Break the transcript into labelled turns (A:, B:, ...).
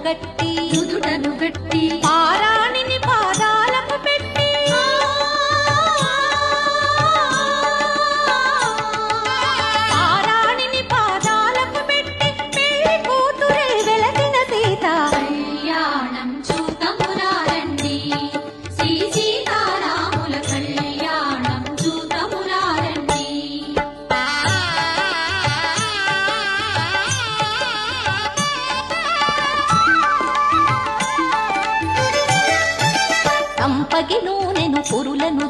A: గట్టి పారాణిని పాదాలకు పెట్టి పారాణిని పాదాలకు పెట్టి పెళ్లి కూతురే వెలసిన సీత
B: కళ్యాణం చూతములారండి శ్రీ సీతారాముల కళ్యాణం చూతములారండి
A: సంపగి నూనెను పురులను